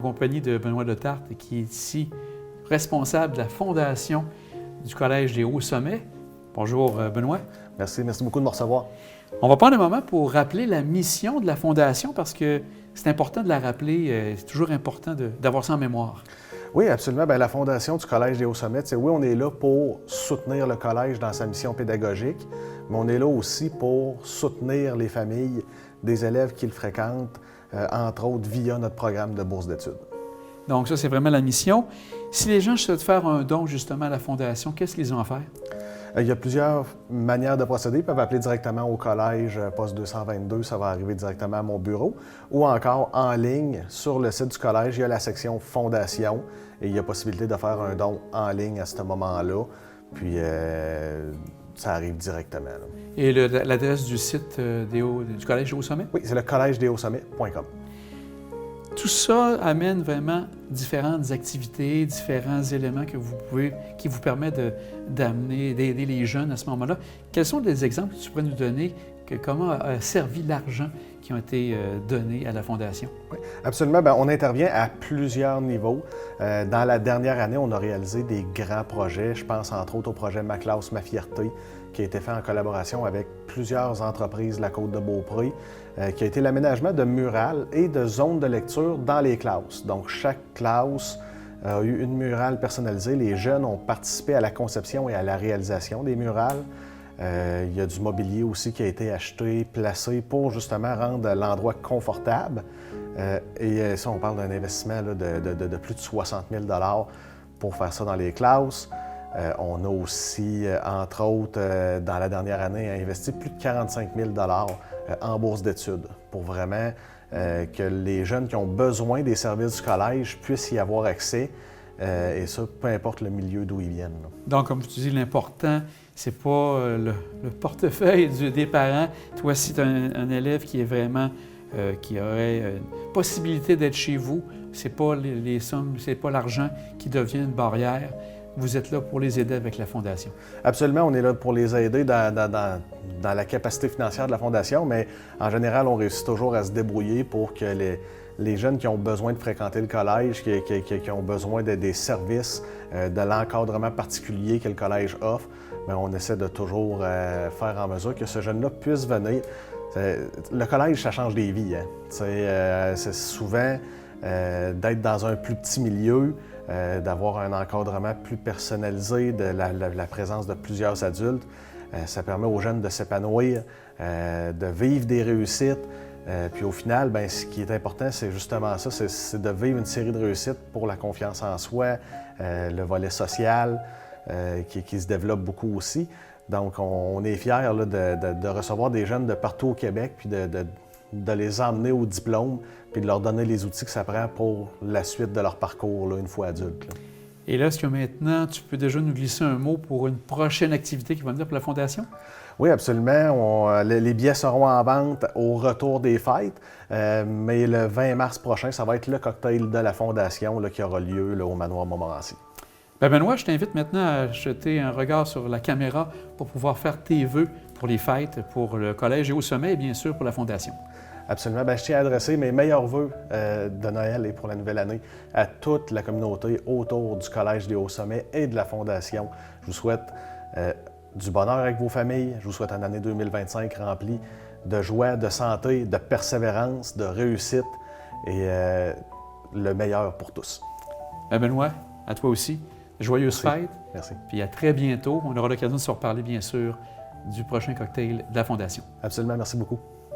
En compagnie de Benoît Letarte, qui est ici responsable de la fondation du Collège des Hauts-Sommets. Bonjour Benoît. Merci beaucoup de me recevoir. On va prendre un moment pour rappeler la mission de la fondation parce que c'est important de la rappeler, c'est toujours important d'avoir ça en mémoire. Oui, absolument. Bien, la fondation du Collège des Hauts-Sommets, oui, on est là pour soutenir le collège dans sa mission pédagogique, mais on est là aussi pour soutenir les familles des élèves qui le fréquentent, entre autres via notre programme de bourse d'études. Donc ça, c'est vraiment la mission. Si les gens souhaitent faire un don justement à la fondation, qu'est-ce qu'ils ont à faire? Il y a plusieurs manières de procéder. Ils peuvent appeler directement au collège, poste 222, ça va arriver directement à mon bureau. Ou encore en ligne, sur le site du collège, il y a la section Fondation et il y a possibilité de faire un don en ligne à ce moment-là. Puis ça arrive directement. Là. Et l'adresse du site du Collège des Hauts-Sommets? Oui, c'est le collège-des-hauts-sommets.com. Tout ça amène vraiment différentes activités, différents éléments qui vous permettent d'aider les jeunes à ce moment-là. Quels sont des exemples que tu pourrais nous donner, comment a servi l'argent qui a été donné à la Fondation? Oui, absolument. Bien, on intervient à plusieurs niveaux. Dans la dernière année, on a réalisé des grands projets. Je pense entre autres au projet Ma classe, ma fierté, qui a été fait en collaboration avec plusieurs entreprises de la Côte-de-Beaupré, qui a été l'aménagement de murales et de zones de lecture dans les classes. Donc, chaque classe a eu une murale personnalisée. Les jeunes ont participé à la conception et à la réalisation des murales. Il y a du mobilier aussi qui a été acheté, placé pour justement rendre l'endroit confortable. Et ça, on parle d'un investissement là, de plus de 60 000 $ pour faire ça dans les classes. On a aussi, entre autres, dans la dernière année, investi plus de 45 000 $ en bourse d'études pour vraiment que les jeunes qui ont besoin des services du collège puissent y avoir accès. Et ça, peu importe le milieu d'où ils viennent. Là. Donc, comme tu dis, l'important, c'est pas le portefeuille des parents. Toi, si tu as un élève qui est vraiment, qui aurait une possibilité d'être chez vous, c'est pas les sommes, c'est pas l'argent qui devient une barrière. Vous êtes là pour les aider avec la Fondation. Absolument, on est là pour les aider dans la capacité financière de la Fondation, mais en général, on réussit toujours à se débrouiller pour que les jeunes qui ont besoin de fréquenter le collège, qui ont besoin des services, de l'encadrement particulier que le collège offre, bien, on essaie de toujours faire en mesure que ce jeune-là puisse venir. Le collège, ça change des vies. Hein. C'est souvent d'être dans un plus petit milieu, d'avoir un encadrement plus personnalisé, de la présence de plusieurs adultes. Ça permet aux jeunes de s'épanouir, de vivre des réussites. Puis au final, bien, ce qui est important, c'est justement ça, c'est de vivre une série de réussites pour la confiance en soi, le volet social qui se développe beaucoup aussi. Donc, on est fiers là, de recevoir des jeunes de partout au Québec, puis de les emmener au diplôme, puis de leur donner les outils que ça prend pour la suite de leur parcours, là, une fois adultes. Là. Et là, est-ce que maintenant, tu peux déjà nous glisser un mot pour une prochaine activité qui va venir pour la Fondation? Oui, absolument. Les billets seront en vente au retour des fêtes, mais le 20 mars prochain, ça va être le cocktail de la Fondation là, qui aura lieu là, au Manoir Montmorency. Bien, Benoît, je t'invite maintenant à jeter un regard sur la caméra pour pouvoir faire tes vœux pour les fêtes, pour le Collège des Hauts-Sommets et bien sûr pour la Fondation. Absolument. Bien, je tiens à adresser mes meilleurs vœux de Noël et pour la nouvelle année à toute la communauté autour du Collège des Hauts-Sommets et de la Fondation. Je vous souhaite du bonheur avec vos familles. Je vous souhaite une année 2025 remplie de joie, de santé, de persévérance, de réussite et le meilleur pour tous. Bien, Benoît, à toi aussi. Joyeuses fêtes. Merci. Puis à très bientôt. On aura l'occasion de se reparler, bien sûr, du prochain cocktail de la Fondation. Absolument. Merci beaucoup.